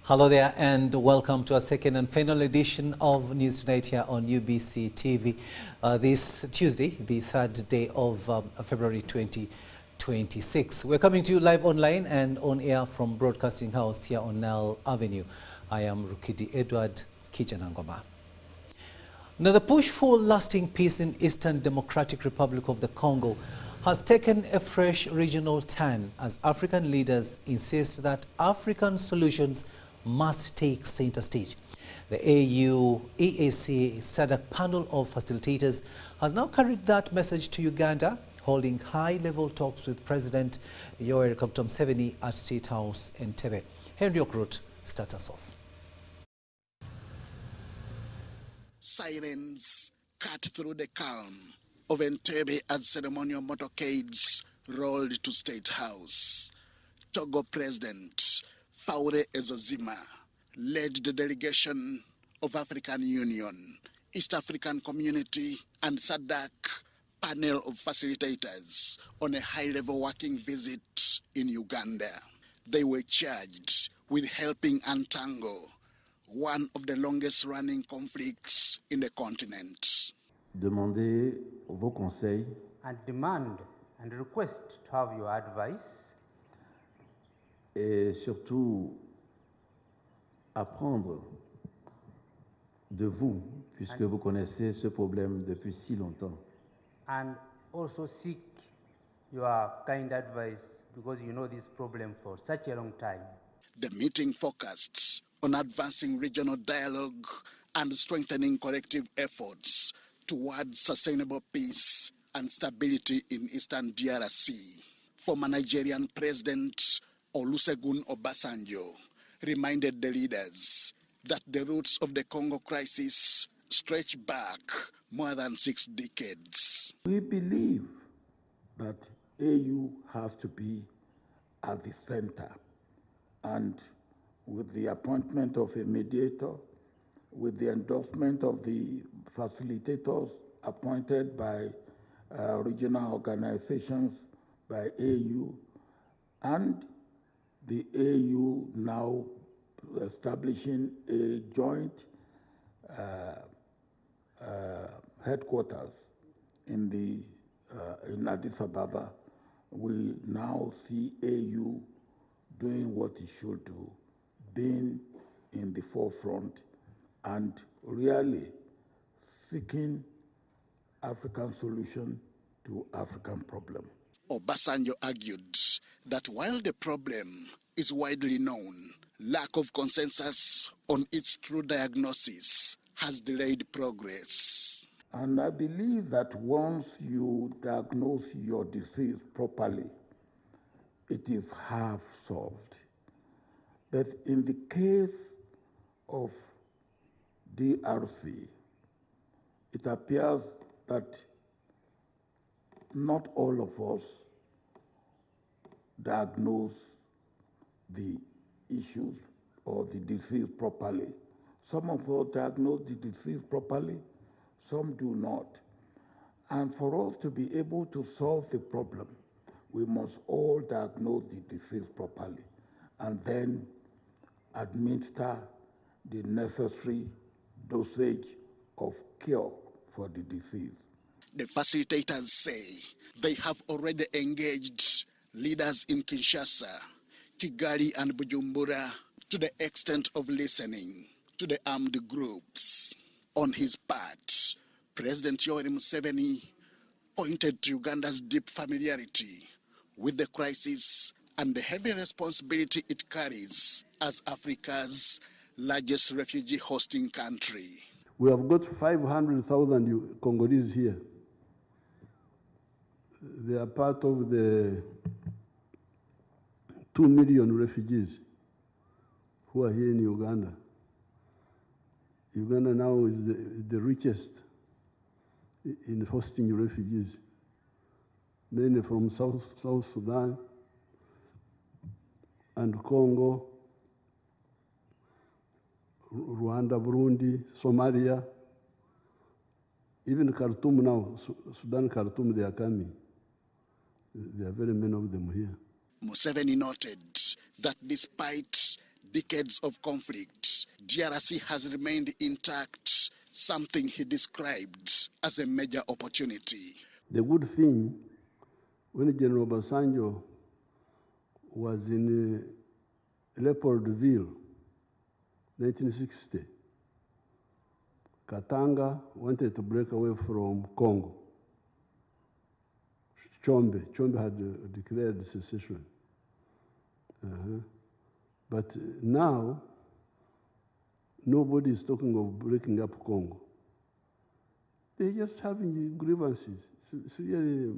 Hello there and welcome to our second and final edition of News Tonight here on UBC TV. This Tuesday, the third day of February 2026. We're coming to you live online and on air from Broadcasting House here on Nile Avenue. I am Rukidi Kijjanangoma. Now, the push for lasting peace in Eastern Democratic Republic of the Congo has taken a fresh regional turn as African leaders insist that African solutions must take center stage. The AU, EAC, SADC panel of facilitators has now carried that message to Uganda, holding high-level talks with President Yoweri Museveni at State House in Entebbe. Henry Okrut starts us off. Sirens cut through the calm of Entebbe as ceremonial motorcades rolled to State House. Togo President Faure Ezozima led the delegation of African Union, East African Community and SADC panel of facilitators on a high-level working visit in Uganda. They were charged with helping untangle one of the longest-running conflicts in the continent. Demandez vos conseils and demand and request to have your advice. Et surtout apprendre de vous, puisque vous connaissez ce problème depuis si longtemps. And also seek your kind advice because you know this problem for such a long time. The meeting focused on advancing regional dialogue and strengthening collective efforts towards sustainable peace and stability in Eastern DRC. Former Nigerian President Olusegun Obasanjo reminded the leaders that the roots of the Congo crisis stretch back more than 6 decades. We believe that AU has to be at the center, and with the appointment of a mediator, with the endorsement of the facilitators appointed by regional organizations, by AU, and the AU now establishing a joint headquarters in Addis Ababa, we now see AU doing what it should do, being in the forefront and really seeking African solution to African problem. Obasanjo argued that while the problem is widely known, lack of consensus on its true diagnosis has delayed progress. And I believe that once you diagnose your disease properly, it is half solved. But in the case of DRC, it appears that not all of us diagnose the issues or the disease properly. Some of us diagnose the disease properly, some do not. And for us to be able to solve the problem, we must all diagnose the disease properly and then administer the necessary dosage of cure for the disease. The facilitators say they have already engaged leaders in Kinshasa, Kigali, and Bujumbura to the extent of listening to the armed groups. On his part, President Yoweri Museveni pointed to Uganda's deep familiarity with the crisis and the heavy responsibility it carries as Africa's largest refugee hosting country. We have got 500,000 Congolese here. They are part of the 2 million refugees who are here in Uganda. Uganda now is the richest in hosting refugees, mainly from South Sudan and Congo, Rwanda, Burundi, Somalia, even Khartoum now, Sudan, Khartoum, they are coming. There are very many of them here. Museveni noted that despite decades of conflict, DRC has remained intact, something he described as a major opportunity. The good thing, when General Obasanjo was in Leopoldville, 1960, Katanga wanted to break away from Congo. Chombe had declared secession. But now, nobody is talking of breaking up Congo. They're just having grievances. It's really,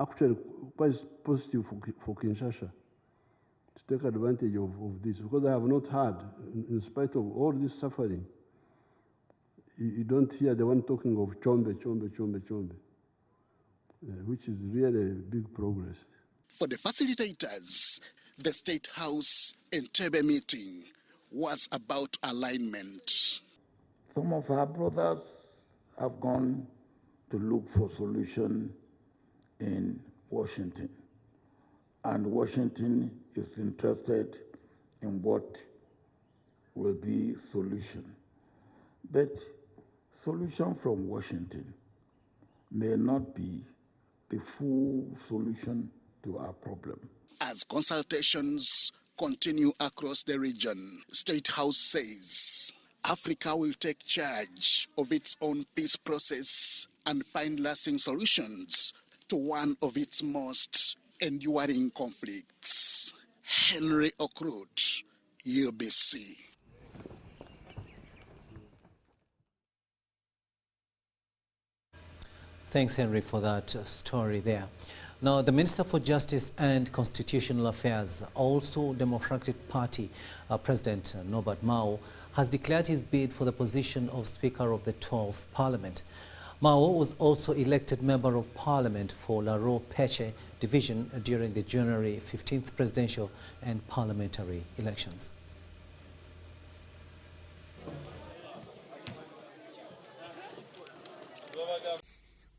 actually, quite positive for Kinshasa to take advantage of this, because I have not heard, in spite of all this suffering, you don't hear the one talking of Chombe, which is really a big progress. For the facilitators, the State House Entebbe meeting was about alignment. Some of our brothers have gone to look for solution in Washington, and Washington is interested in what will be solution. But solution from Washington may not be the full solution to our problem. As consultations continue across the region, State House says Africa will take charge of its own peace process and find lasting solutions to one of its most enduring conflicts. Henry Okrut, UBC. Thanks, Henry, for that story there. Now, the Minister for Justice and Constitutional Affairs, also Democratic Party President Norbert Mao, has declared his bid for the position of Speaker of the 12th Parliament. Mao was also elected Member of Parliament for Laro-Peche Division during the January 15th presidential and parliamentary elections.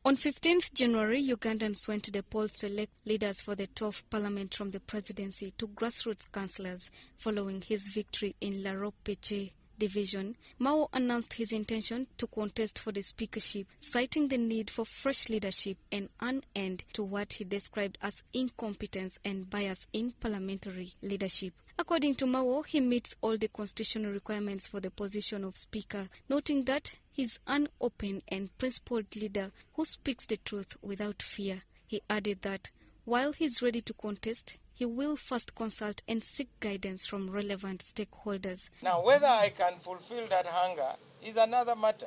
On 15th January, Ugandans went to the polls to elect leaders for the 12th Parliament, from the presidency to grassroots councillors. Following his victory in Laro-Peche Division, Mao announced his intention to contest for the speakership, citing the need for fresh leadership and an end to what he described as incompetence and bias in parliamentary leadership. According to Mao, he meets all the constitutional requirements for the position of Speaker, noting that he's an open and principled leader who speaks the truth without fear. He added that while he's ready to contest, he will first consult and seek guidance from relevant stakeholders. Now, whether I can fulfill that hunger is another matter.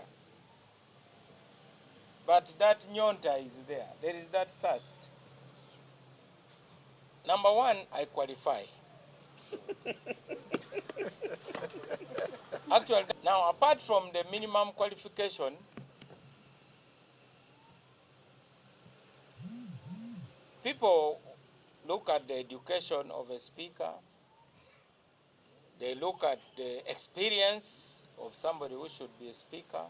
But that nyonta is there. There is that thirst. Number one, I qualify. Actually, now apart from the minimum qualification, people look at the education of a speaker, they look at the experience of somebody who should be a speaker,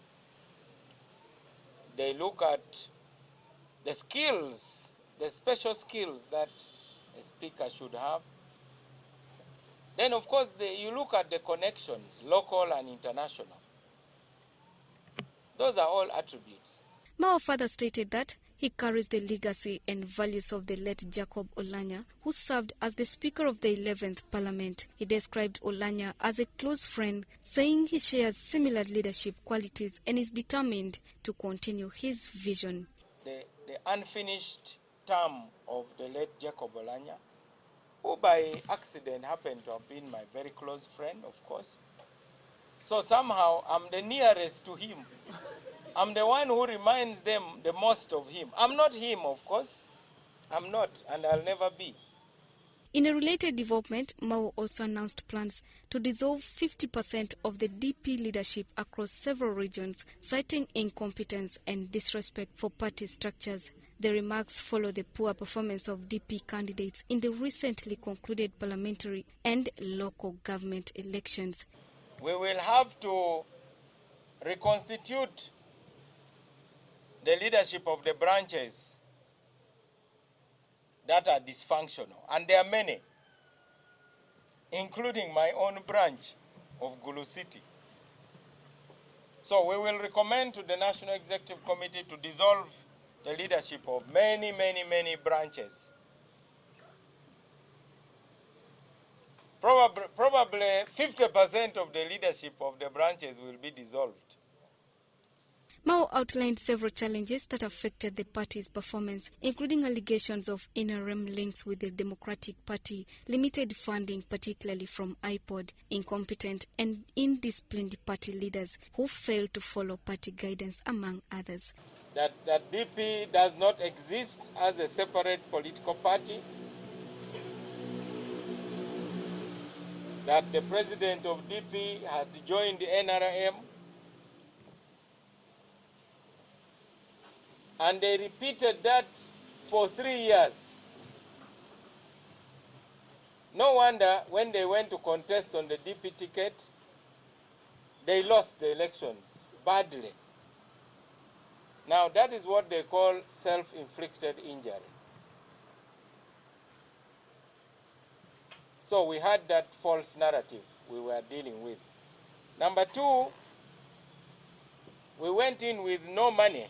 they look at the skills, the special skills that a speaker should have. Then, of course, you look at the connections, local and international. Those are all attributes. Mao further stated that he carries the legacy and values of the late Jacob Oulanyah, who served as the Speaker of the 11th Parliament. He described Oulanyah as a close friend, saying he shares similar leadership qualities and is determined to continue his vision. The unfinished term of the late Jacob Oulanyah who by accident happened to have been my very close friend, of course. So somehow I'm the nearest to him. I'm the one who reminds them the most of him. I'm not him, of course. I'm not, and I'll never be. In a related development, Mao also announced plans to dissolve 50% of the DP leadership across several regions, citing incompetence and disrespect for party structures. The remarks follow the poor performance of DP candidates in the recently concluded parliamentary and local government elections. We will have to reconstitute the leadership of the branches that are dysfunctional, and there are many, including my own branch of Gulu City. So we will recommend to the National Executive Committee to dissolve the leadership of many branches. Probably 50% of the leadership of the branches will be dissolved. Mao outlined several challenges that affected the party's performance, including allegations of NRM links with the Democratic Party, limited funding, particularly from IPOD, incompetent and indisciplined party leaders who failed to follow party guidance, among others. That DP does not exist as a separate political party, that the president of DP had joined the NRM, and they repeated that for 3 years. No wonder when they went to contest on the DP ticket, they lost the elections badly. Now that is what they call self-inflicted injury. So we had that false narrative we were dealing with. Number two, we went in with no money.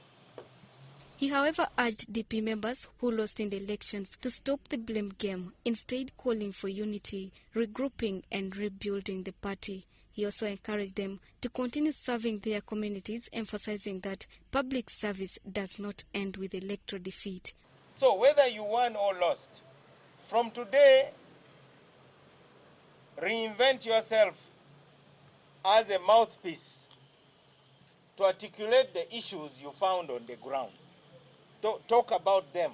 He, however, urged DP members who lost in the elections to stop the blame game, instead calling for unity, regrouping and rebuilding the party. He also encouraged them to continue serving their communities, emphasizing that public service does not end with electoral defeat. So whether you won or lost, from today, reinvent yourself as a mouthpiece to articulate the issues you found on the ground. Talk about them.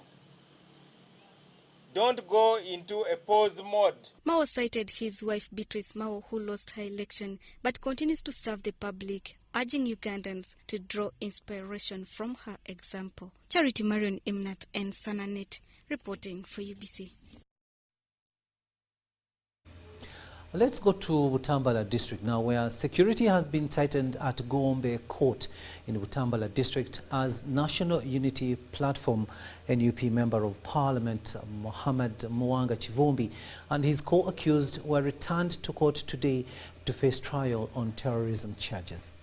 Don't go into a pause mode. Mao cited his wife Beatrice Mao, who lost her election but continues to serve the public, urging Ugandans to draw inspiration from her example. Charity Marion Imnat and Sananet reporting for UBC. Let's go to Butambala district now, where security has been tightened at Gombe Court in Butambala district as National Unity Platform NUP Member of Parliament Mohamed Mwanga Chivumbi and his co-accused were returned to court today to face trial on terrorism charges.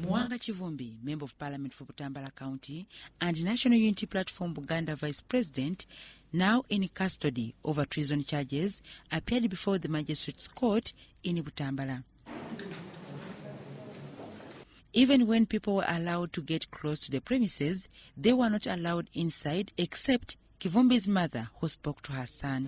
Mwanga Chivumbi, Member of Parliament for Butambala County and National Unity Platform Buganda Vice President, now in custody over treason charges, appeared before the Magistrates Court in Butambala. Even when people were allowed to get close to the premises, they were not allowed inside except Chivumbi's mother, who spoke to her son.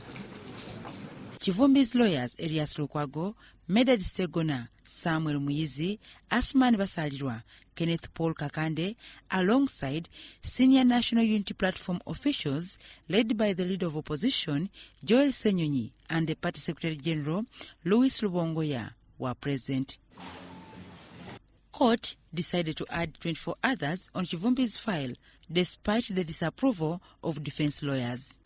Chivumbi's lawyers, Elias Lukwago, Medad Segona, Samuel Muizi, Asman Basalirwa, Kenneth Paul Kakande, alongside senior National Unity Platform officials led by the leader of opposition, Joel Senyonyi, and the Party Secretary General, Louis Lubongoya, were present. Court decided to add 24 others on Chivumbi's file, despite the disapproval of defense lawyers.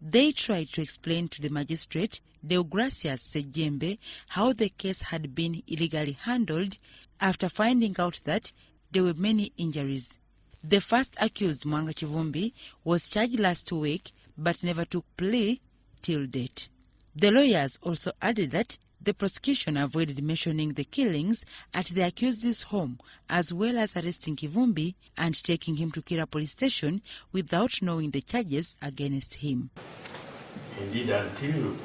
They tried to explain to the magistrate, Deogracias Sejembe, how the case had been illegally handled after finding out that there were many injuries. The first accused, Mwanga Chivumbi, was charged last week but never took plea till date. The lawyers also added that the prosecution avoided mentioning the killings at the accused's home, as well as arresting Chivumbi and taking him to Kira police station without knowing the charges against him. Indeed, until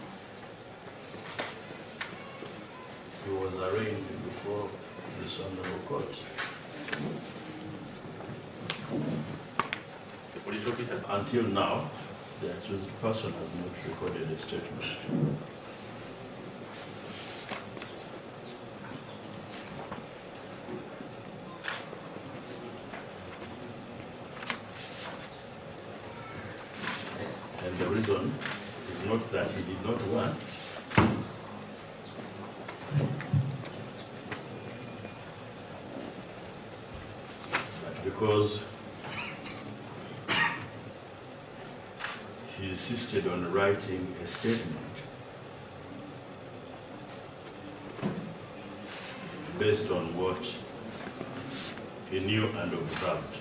he was arraigned before this honorable court, Until now, the accused person has not recorded a statement. And the reason is not that he did not want, but because he insisted on writing a statement based on what he knew and observed.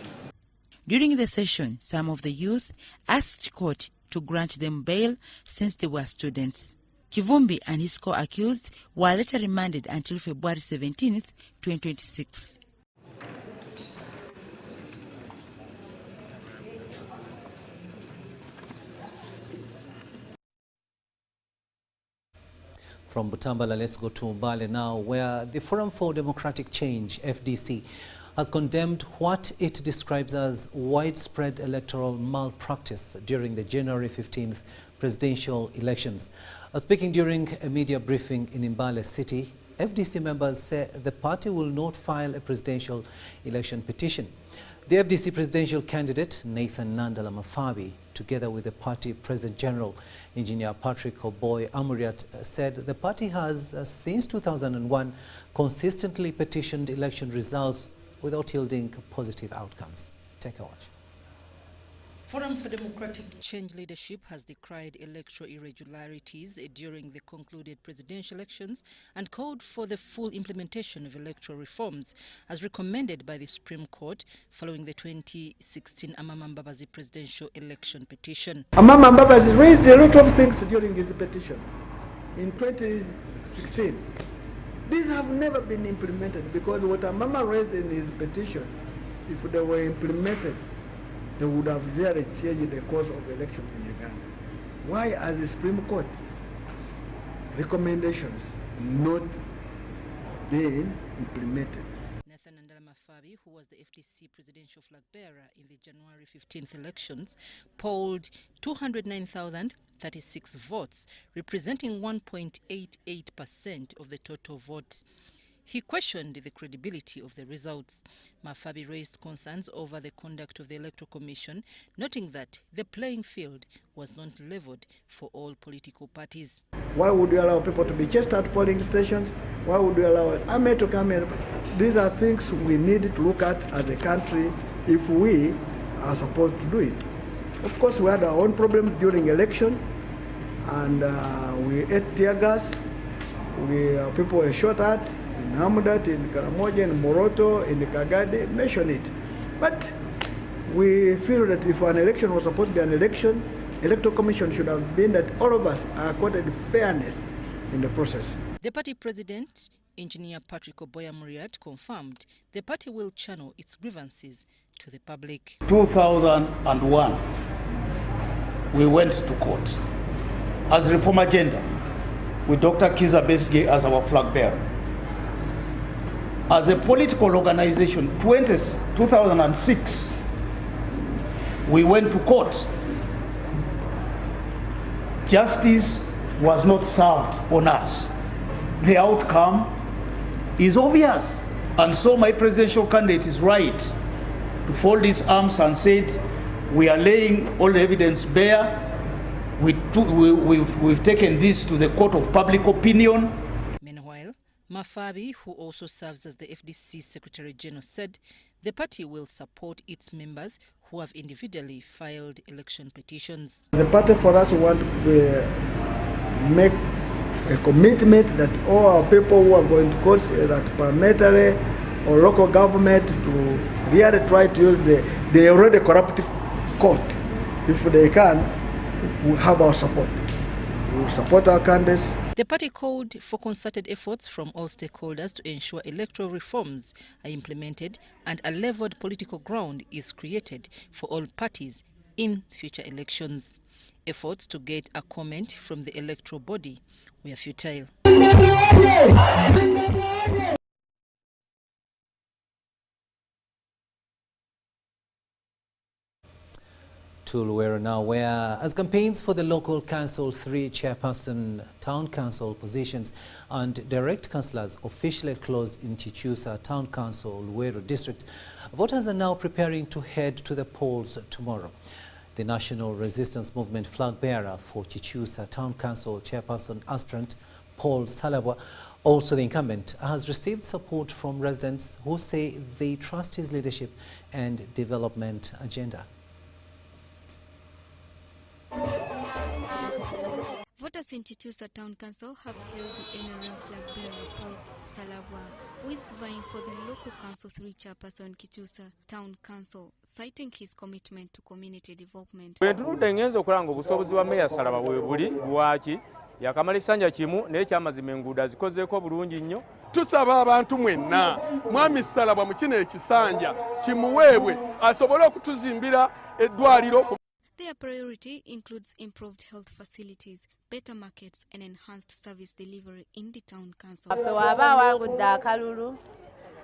During the session, some of the youth asked court to grant them bail since they were students. Kivumbi and his co-accused were later remanded until February 17th, 2026. From Butambala, let's go to Mbale now, where the Forum for Democratic Change, FDC, has condemned what it describes as widespread electoral malpractice during the January 15th presidential elections. Speaking during a media briefing in Mbale City, FDC members say the party will not file a presidential election petition. The FDC presidential candidate, Nathan Nandala Mafabi, together with the party President General, Engineer Patrick Oboy Amuriat, said the party has, since 2001, consistently petitioned election results without yielding positive outcomes. Take a watch. Forum for Democratic Change leadership has decried electoral irregularities during the concluded presidential elections and called for the full implementation of electoral reforms as recommended by the Supreme Court following the 2016 Amama Mbabazi presidential election petition. Amama Mbabazi raised a lot of things during his petition in 2016. These have never been implemented because what Amama raised in his petition, if they were implemented, they would have really changed the course of the election in Uganda. Why, as the Supreme Court recommendations not being implemented? Nathan Nandala Mafabi, who was the FDC presidential flag bearer in the January 15th elections, polled 209,036 votes, representing 1.88% of the total votes. He questioned the credibility of the results. Mafabi raised concerns over the conduct of the Electoral Commission, noting that the playing field was not leveled for all political parties. Why would you allow people to be chased at polling stations? Why would you allow an army to come in? These are things we need to look at as a country if we are supposed to do it. Of course, we had our own problems during election, and we ate tear gas. People were shot at. In Hamudat, in Karamoja, in Moroto, in Kagadi, mention it. But we feel that if an election was supposed to be an election, Electoral Commission should have been that all of us are accorded fairness in the process. The party president, Engineer Patrick Oboy Amuriat, confirmed the party will channel its grievances to the public. 2001, we went to court as Reform Agenda with Dr. Kiza Besge as our flag bearer. As a political organization, 2006, we went to court. Justice was not served on us. The outcome is obvious. And so my presidential candidate is right to fold his arms and said, we are laying all the evidence bare. We've taken this to the court of public opinion. Meanwhile, Mafabi, who also serves as the FDC Secretary General, said the party will support its members who have individually filed election petitions. The party for us want to make a commitment that all our people who are going to court, that parliamentary or local government, to really try to use the already corrupt court. If they can, we have our support. We will support our candidates. The party called for concerted efforts from all stakeholders to ensure electoral reforms are implemented and a leveled political ground is created for all parties in future elections. Efforts to get a comment from the electoral body were futile. to Luwero now, where as campaigns for the local council 3 chairperson, town council positions and direct councillors officially closed in Chichusa Town Council, Luwero district, voters are now preparing to head to the polls tomorrow. The National Resistance Movement flag bearer for Chichusa Town Council chairperson aspirant Paul Salabwa, also the incumbent, has received support from residents who say they trust his leadership and development agenda. Voters in Chichusa Town Council have hailed the NRM flag bearer Paul Salabwa, who is vying for the local council 3 chairperson Chichusa Town Council, citing his commitment to community development. Yakamalisanja kimu n'ekyamazima enguudo azikozeeko bulungi nnyo. Tusaba abantu mwenna mwami Salabwa mu kino ekisanja kimuweebwe asobole okutuzimbira eddwaliro. Their priority includes improved health facilities, better markets and enhanced service delivery in the town council. Waba wangudde akalulu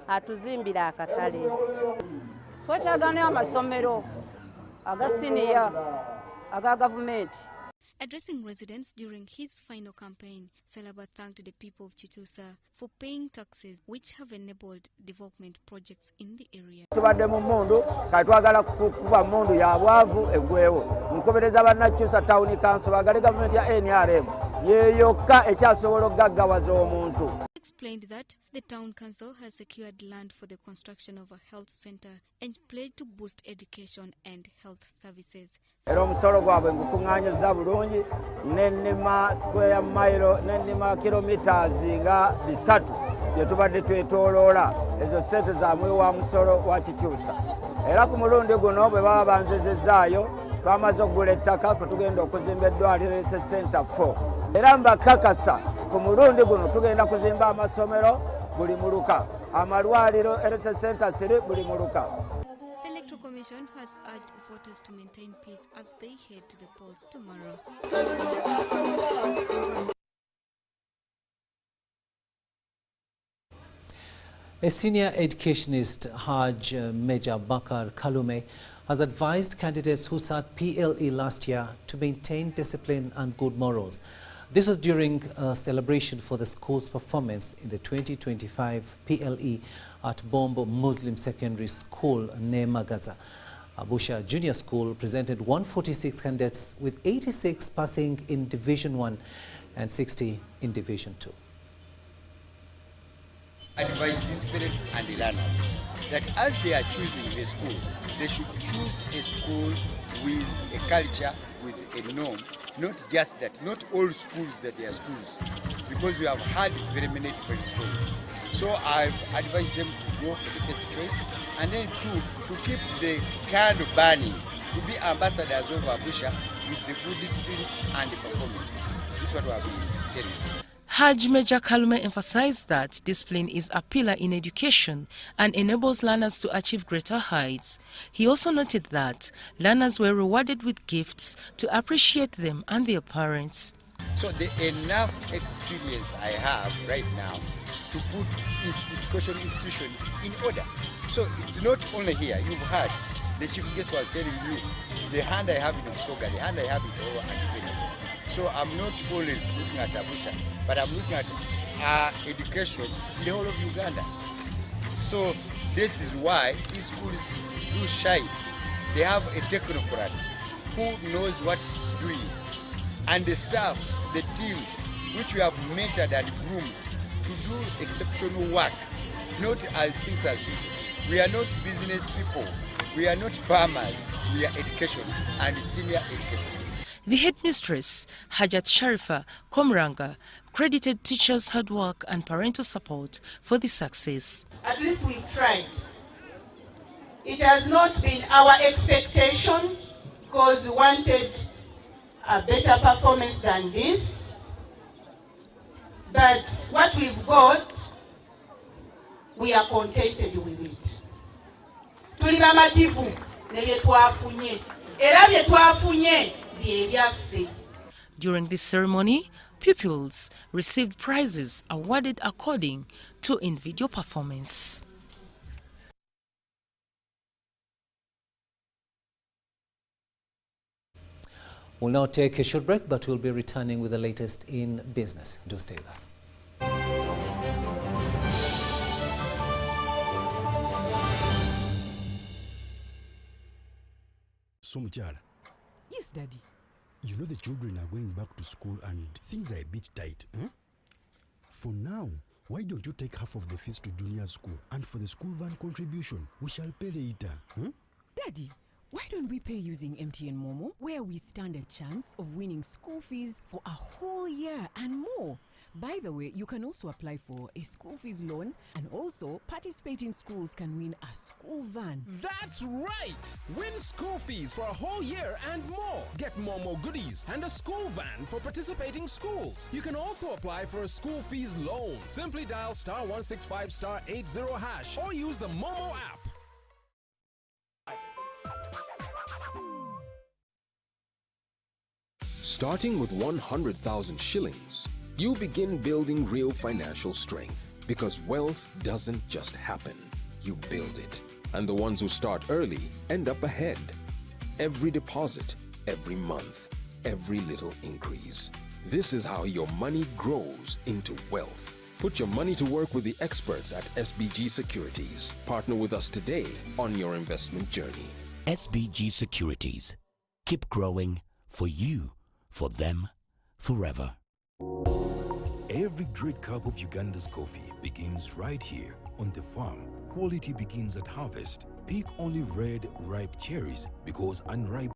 atuzimbira akatale. Twetagana amasomero aga siniya aga government. Addressing residents during his final campaign, Salabwa thanked the people of Chichusa for paying taxes which have enabled development projects in the area. Tubadde mu mundu katwagala kuba mundu ya bwavu egwewo nkobereza banna Chichusa Town Council bagale government ya NRM yeyokka ekyasobola okugaggawaza omuntu. Explained that the town council has secured land for the construction of a health center and pledged to boost education and health services. Era omusolo gwabwe ngukuŋŋaanyiza bulungi n'ennima square mile n'ennima kilometers nga 3 bye tubadde twetooloola ezo ssente zaamwe wa musolo wa Chichusa. Era ku mulundi guno bwe baba banzezezaayo twamaze okugula ettaka kwe tugenda okuzimba eddwaliro Health Center 4. Era mbakakasa ku mulundi guno tugenda kuzimba amasomero buli muluka, amalwaliro Health Center 3 buli muluka. The Electoral Commission has urged voters to maintain peace as they head to the polls tomorrow. A senior educationist, Haj Major Bakar Kalume, has advised candidates who sat PLE last year to maintain discipline and good morals. This was during a celebration for the school's performance in the 2025 PLE at Gombe Muslim Secondary School, Nemagaza. Abusha Junior School presented 146 candidates with 86 passing in Division 1 and 60 in Division 2. Advise these parents and the learners that as they are choosing a school, they should choose a school with a culture, with a norm, not just that, not all schools that they are schools, because we have had very many different schools. So I advise them to go for the best choice, and then to keep the candle burning, to be ambassadors of Abusha with the good discipline and the performance. This is what we have been telling you. Haj Major Kalume emphasized that discipline is a pillar in education and enables learners to achieve greater heights. He also noted that learners were rewarded with gifts to appreciate them and their parents. So the enough experience I have right now to put education institutions in order. So it's not only here, you've heard, the chief guest was telling you, the hand I have in Osoga, the hand I have in Oro and Kenya. So I'm not only looking at Abusha, but I'm looking at education in the whole of Uganda. So this is why these schools do shine. They have a technocrat who knows what he's doing. And the staff, the team, which we have mentored and groomed to do exceptional work, not as things as usual. We are not business people. We are not farmers. We are educationists and senior educationists. The headmistress, Hajat Sharifa Komranga, credited teachers' hard work and parental support for the success. At least we've tried. It has not been our expectation because we wanted a better performance than this. But what we've got, we are contented with it. Tuli bamativu ne bye twafunye. Era bye twafunye. During this ceremony, pupils received prizes awarded according to individual performance. We'll now take a short break, but we'll be returning with the latest in business. Do stay with us. So, Muchara. Yes, Daddy. You know the children are going back to school and things are a bit tight. For now, why don't you take half of the fees to junior school, and for the school van contribution, we shall pay later. Daddy, why don't we pay using MTN Momo, where we stand a chance of winning school fees for a whole year and more? By the way, you can also apply for a school fees loan, and also participating schools can win a school van. That's right! Win school fees for a whole year and more. Get Momo goodies and a school van for participating schools. You can also apply for a school fees loan. Simply dial *165 *80# or use the Momo app. Starting with 100,000 shillings, you begin building real financial strength, because wealth doesn't just happen. You build it. And the ones who start early end up ahead. Every deposit, every month, every little increase. This is how your money grows into wealth. Put your money to work with the experts at SBG Securities. Partner with us today on your investment journey. SBG Securities. Keep growing for you, for them, forever. Every great cup of Uganda's coffee begins right here on the farm. Quality begins at harvest. Pick only red, ripe cherries, because unripe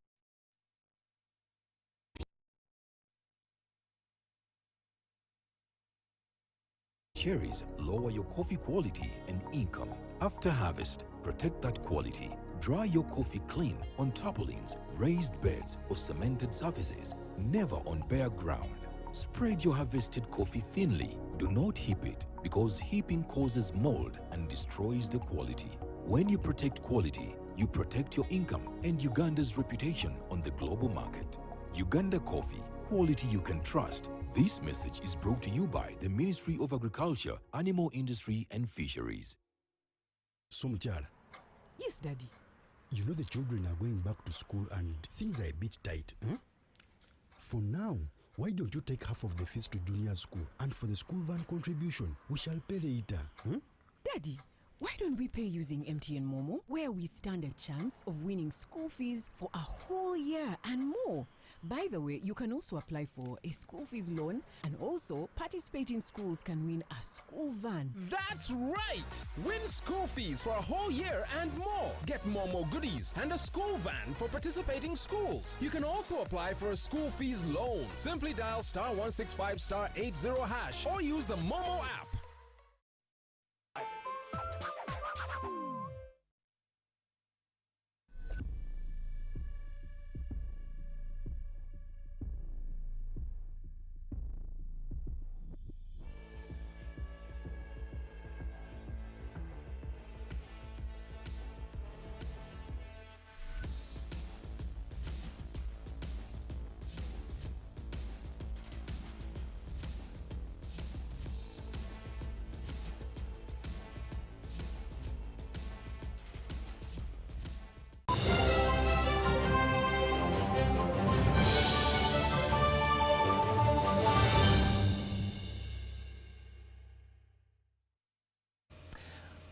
cherries lower your coffee quality and income. After harvest, protect that quality. Dry your coffee clean on tarpaulins, raised beds, or cemented surfaces, never on bare ground. Spread your harvested coffee thinly. Do not heap it, because heaping causes mold and destroys the quality. When you protect quality, you protect your income and Uganda's reputation on the global market. Uganda Coffee, quality you can trust. This message is brought to you by the Ministry of Agriculture, Animal Industry and Fisheries. So, Muchara. Yes, Daddy. You know the children are going back to school and things are a bit tight. For now, why don't you take half of the fees to junior school, and for the school van contribution, we shall pay later. Daddy, why don't we pay using MTN Momo, where we stand a chance of winning school fees for a whole year and more? By the way, you can also apply for a school fees loan, and also participating schools can win a school van. That's right! Win school fees for a whole year and more. Get Momo goodies and a school van for participating schools. You can also apply for a school fees loan. Simply dial *165 *80# or use the Momo app.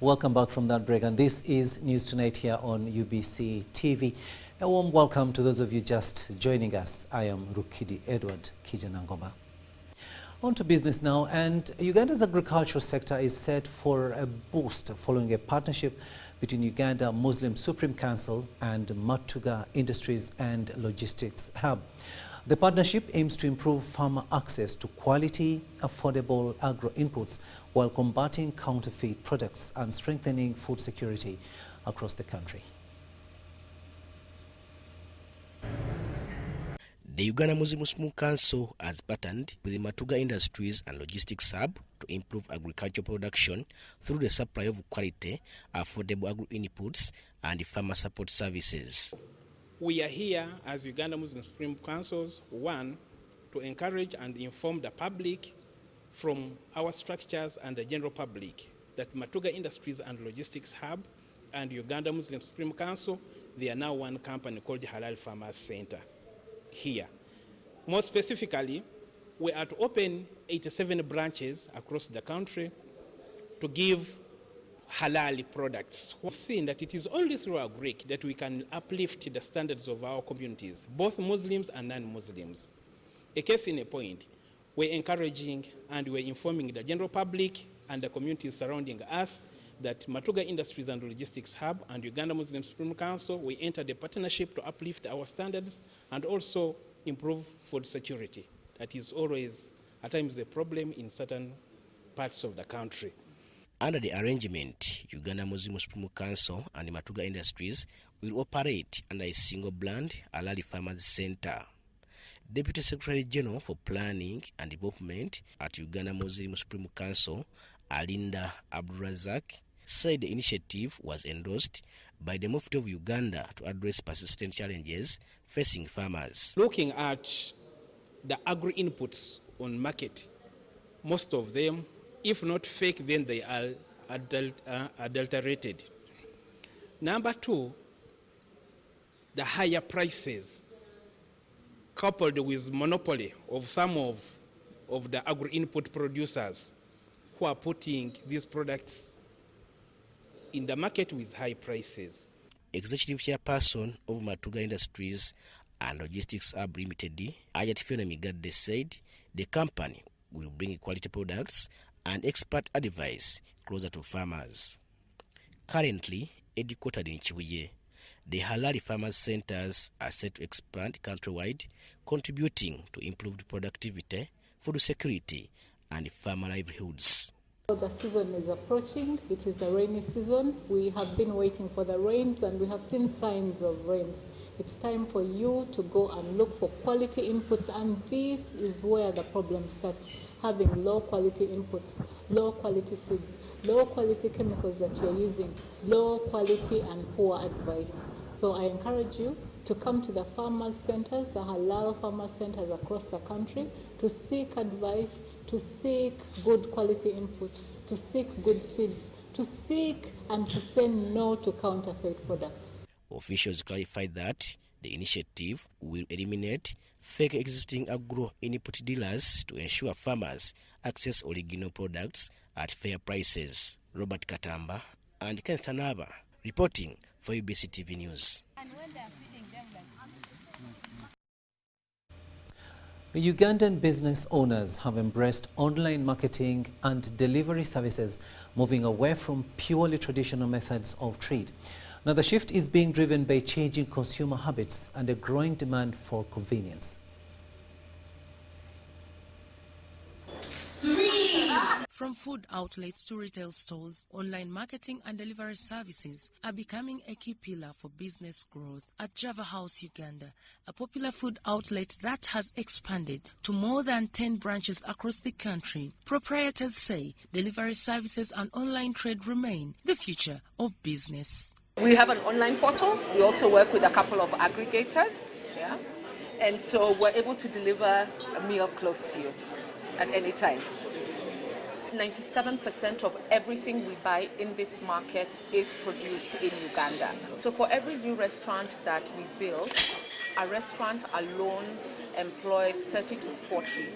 Welcome back from that break, and this is News Tonight here on UBC TV. A warm welcome to those of you just joining us. I am Rukidi Kijjanangoma. On to business now, and Uganda's agricultural sector is set for a boost following a partnership between Uganda Muslim Supreme Council and Matuga Industries and Logistics Hub. The partnership aims to improve farmer access to quality, affordable agro inputs while combating counterfeit products and strengthening food security across the country. The Uganda Muslim Supreme Council has partnered with the Matuga Industries and Logistics Hub to improve agricultural production through the supply of quality, affordable agro inputs and farmer support services. We are here as Uganda Muslim Supreme Councils, one, to encourage and inform the public from our structures and the general public that Matuga Industries and Logistics Hub and Uganda Muslim Supreme Council, they are now one company called Halal Farmers Center here. More specifically, we are to open 87 branches across the country to give halal products. We've seen that it is only through our Greek that we can uplift the standards of our communities, both Muslims and non-Muslims. A case in a point, we're encouraging and we're informing the general public and the communities surrounding us that Matuga Industries and Logistics Hub and Uganda Muslim Supreme Council, we entered a partnership to uplift our standards and also improve food security. That is always, at times, a problem in certain parts of the country. Under the arrangement, Uganda Muslim Supreme Council and Matuga Industries will operate under a single brand, Alali Farmers Center. Deputy Secretary General for Planning and Development at Uganda Muslim Supreme Council, Alinda Abdurazak, said the initiative was endorsed by the Mufti of Uganda to address persistent challenges facing farmers. Looking at the agri-inputs on market, most of them, if not fake, then they are adulterated. Number two, the higher prices coupled with monopoly of some of the agri-input producers who are putting these products in the market with high prices. Executive Chairperson of Matuga Industries and Logistics Hub Limited, Ayat Fiona Migadde, said the company will bring quality products and expert advice closer to farmers. Currently, headquartered in Chibuye, the Halali Farmers Centers are set to expand countrywide, contributing to improved productivity, food security, and farmer livelihoods. The season is approaching. It is the rainy season. We have been waiting for the rains and we have seen signs of rains. It's time for you to go and look for quality inputs, and this is where the problem starts. Having low quality inputs, low quality seeds, low quality chemicals that you're using, low quality and poor advice. So I encourage you to come to the farmers centers, the halal farmers centers across the country, to seek advice, to seek good quality inputs, to seek good seeds, to seek and to say no to counterfeit products. Officials clarified that the initiative will eliminate fake existing agro-input dealers to ensure farmers access original products at fair prices. Robert Katamba and Kenneth Anaba reporting for UBC TV News. Ugandan business owners have embraced online marketing and delivery services, moving away from purely traditional methods of trade. Now, the shift is being driven by changing consumer habits and a growing demand for convenience. From food outlets to retail stores, online marketing and delivery services are becoming a key pillar for business growth. At Java House, Uganda, a popular food outlet that has expanded to more than 10 branches across the country, proprietors say delivery services and online trade remain the future of business. We have an online portal. We also work with a couple of aggregators, and so we're able to deliver a meal close to you at any time. 97% of everything we buy in this market is produced in Uganda. So for every new restaurant that we build, a restaurant alone employs 30 to 40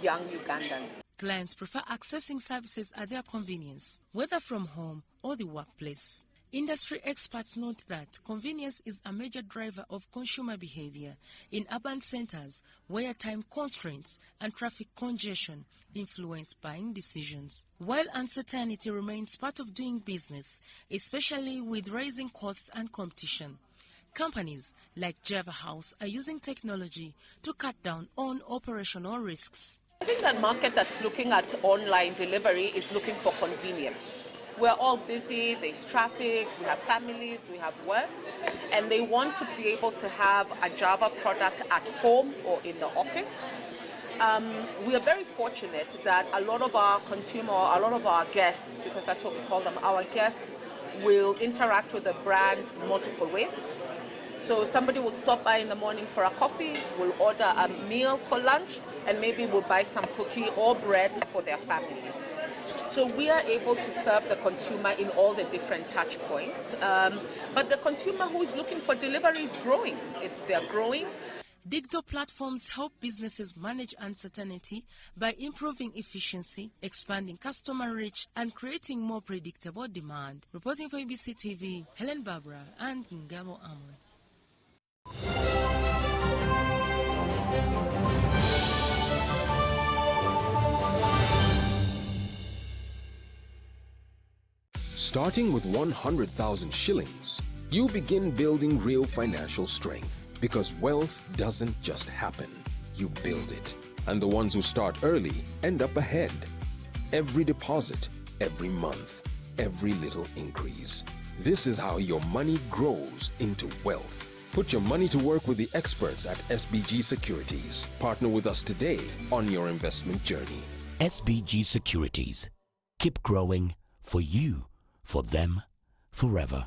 young Ugandans. Clients prefer accessing services at their convenience, whether from home or the workplace. Industry experts note that convenience is a major driver of consumer behavior in urban centers where time constraints and traffic congestion influence buying decisions. While uncertainty remains part of doing business, especially with rising costs and competition, companies like Java House are using technology to cut down on operational risks. I think that market that's looking at online delivery is looking for convenience. We're all busy, there's traffic, we have families, we have work, and they want to be able to have a Java product at home or in the office. We are very fortunate that a lot of our guests, because that's what we call them, our guests will interact with the brand multiple ways. So somebody will stop by in the morning for a coffee, will order a meal for lunch, and maybe will buy some cookie or bread for their family. So we are able to serve the consumer in all the different touch points. But the consumer who is looking for delivery is growing. They're growing. Digital platforms help businesses manage uncertainty by improving efficiency, expanding customer reach, and creating more predictable demand. Reporting for UBC TV, Helen Barbara and Ngabo Amon. Starting with 100,000 shillings, you begin building real financial strength. Because wealth doesn't just happen, you build it. And the ones who start early end up ahead. Every deposit, every month, every little increase. This is how your money grows into wealth. Put your money to work with the experts at SBG Securities. Partner with us today on your investment journey. SBG Securities. Keep growing for you, for them, forever.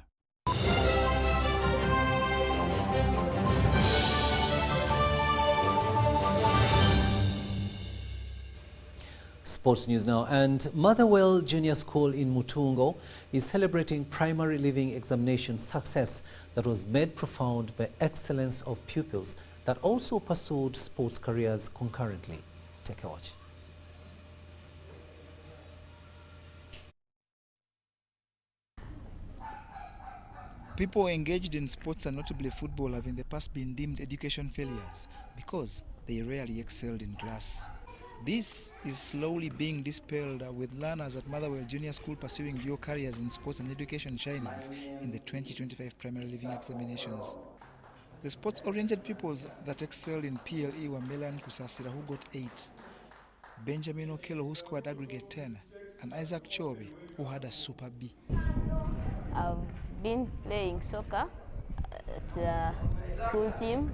Sports news now. And Motherwell Junior School in Mutungo is celebrating primary living examination success that was made profound by excellence of pupils that also pursued sports careers concurrently. Take a watch. People engaged in sports and notably football have in the past been deemed education failures because they rarely excelled in class. This is slowly being dispelled with learners at Motherwell Junior School pursuing dual careers in sports and education shining in the 2025 primary living examinations. The sports-oriented pupils that excelled in PLE were Melan Kusasira, who got 8, Benjamin Okello, who scored aggregate 10, and Isaac Chobe, who had a super B. I've been playing soccer at the school team,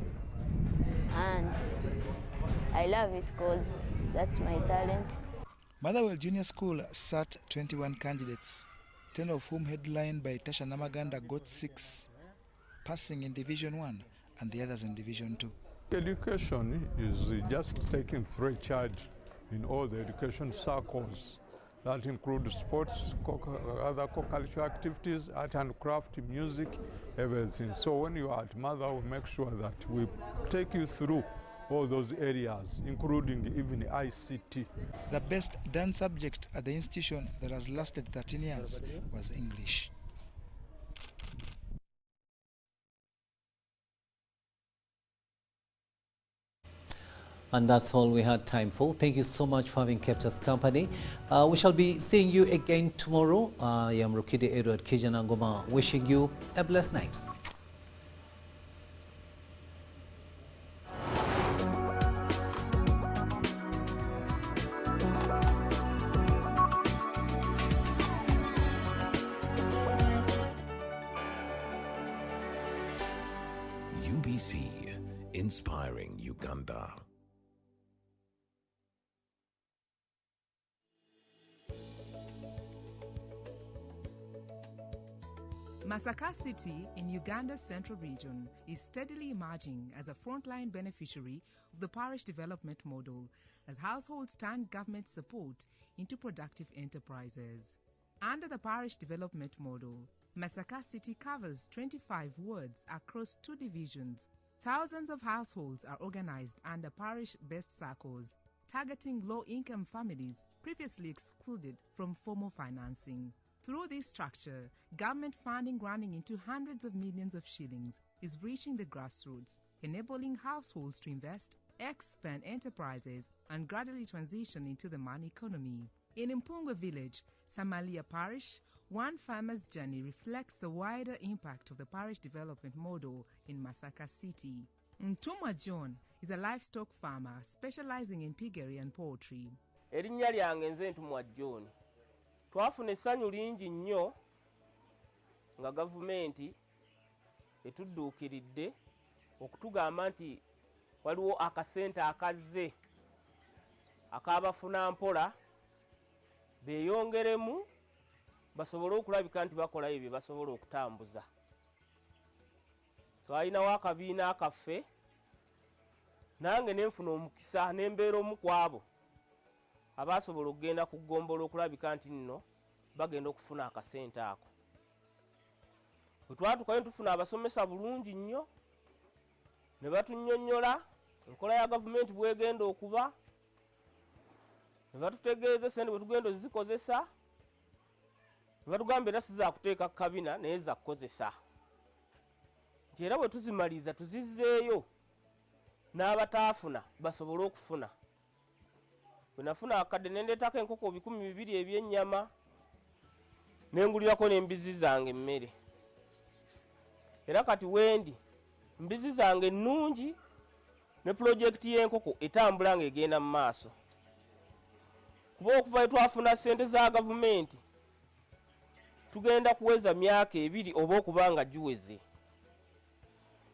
and I love it because that's my talent. Motherwell Junior School sat 21 candidates, 10 of whom headlined by Tasha Namaganda got 6, passing in Division 1 and the others in Division 2. Education is just taking free charge in all the education circles. That includes sports, other co-cultural activities, art and craft, music, everything. So when you are at Motherwell, we make sure that we take you through all those areas, including even ICT. The best done subject at the institution that has lasted 13 years was English. And that's all we had time for. Thank you so much for having kept us company. We shall be seeing you again tomorrow. I am Rukidi Kijjanangoma, wishing you a blessed night. UBC, inspiring Uganda. Masaka City in Uganda's central region is steadily emerging as a frontline beneficiary of the parish development model as households turn government support into productive enterprises. Under the parish development model, Masaka City covers 25 wards across 2 divisions. Thousands of households are organized under parish-based circles, targeting low-income families previously excluded from formal financing. Through this structure, government funding running into hundreds of millions of shillings is reaching the grassroots, enabling households to invest, expand enterprises, and gradually transition into the money economy. In Mpungwe village, Samalia Parish, one farmer's journey reflects the wider impact of the parish development model in Masaka City. Ntumwa John is a livestock farmer specializing in piggery and poultry. Erinnya lyange nze Ntumwa John. Twafuna essanyu lingi nnyo nga gavumenti etudduukiridde okutugamba nti waliwo akasente akazze akabafuna mpola beeyongeremu basobole okulabika nti bakola ebyo basobola okutambuza. Twalinawo akabiina akaffe nange nenfuna omukisa nembeera omu ku abo abasobola okugenda ku Gombe okulabika nti nno bagenda okufuna akasente ako. Bwe twatukayo tufuna abasomesa bulungi nnyo ne batunnyonnyola enkola ya gavumenti bwegenda okuba ne batutegeeza sente bwe tugenda ozikozesa ne batugamba era siza kuteeka kabina naye za kukozesa nti era bwe tuzimaliza tuzizzeeyo n'abataafuna basobole okufuna. Bwe nafuna akadde ne ndeetako enkoko 200 eby'ennyama nengulirako n'embizi zange emmere. Era kati wendi mbizi zange nnungi ne pulojekiti y'enkoko etambula ng'egenda mu maaso. Kuba okuva we twafuna ssente za gavumenti tugenda kuweza myaka 2 oba okuba nga giweze.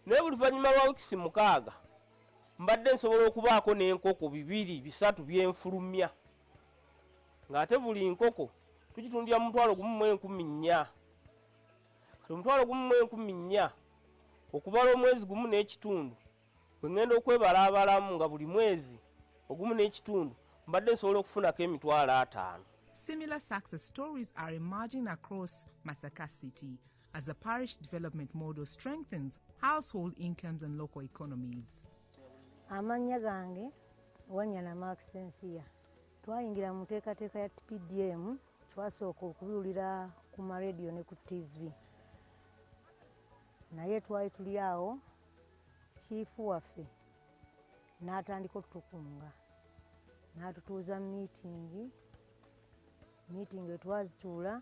Naye buli luvannyuma lwa wiikisi 6 mbadde nsobola okubaako n'enkoko 2 3 byenfulumya ng'ate buli nkoko tugitundira mu 1,400. Kati 1,400 okubala omwezi gumu n'ekitundu bwe ngenda okwebalaabalamu nga buli mwezi ogumu n'ekitundu mbadde nsobola okufunako $5,000. Similar success stories are emerging across Masaka City as the parish development model strengthens household incomes and local economies. Amanya gange Wanyana Maxensia. Twayingira mu nteekateeka ya PDM, twasooka okubiwulira ku radio ne ku TV. Naye twali tuli awo chifu waffe n'atandika okutukunga. N'atutuuza meeting we twazituula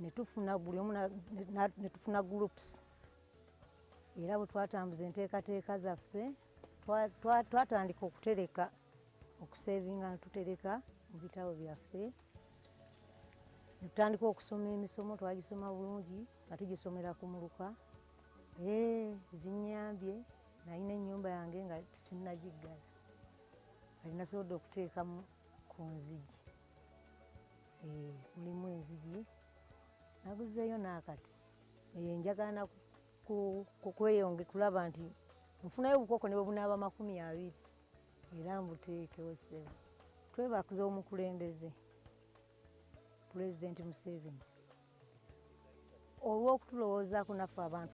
ne tufuna buli omu ne tufuna groups. Era bwe twatambuza enteekateeka zaffe twatandika okutereka okusevinga ne tutereka mu bitabo byaffe. Ne tutandika okusoma emisomo, twagisoma bulungi nga tugisomera ku muluka. Zinyambye nalina ennyumba yange nga sinnagiggala. Kati nasobodde okuteekamu ku nzigi. Mulimu enzigi. Naguzeeyo n'akati. Njagala kweyonge kulaba nti nfunayo obukoko ne bwe bunaaba 20 era mbuteekewo ssebo. Twebakuza omukulembeze Pulezidenti Museveni olw'okutulowoozaako naffe abantu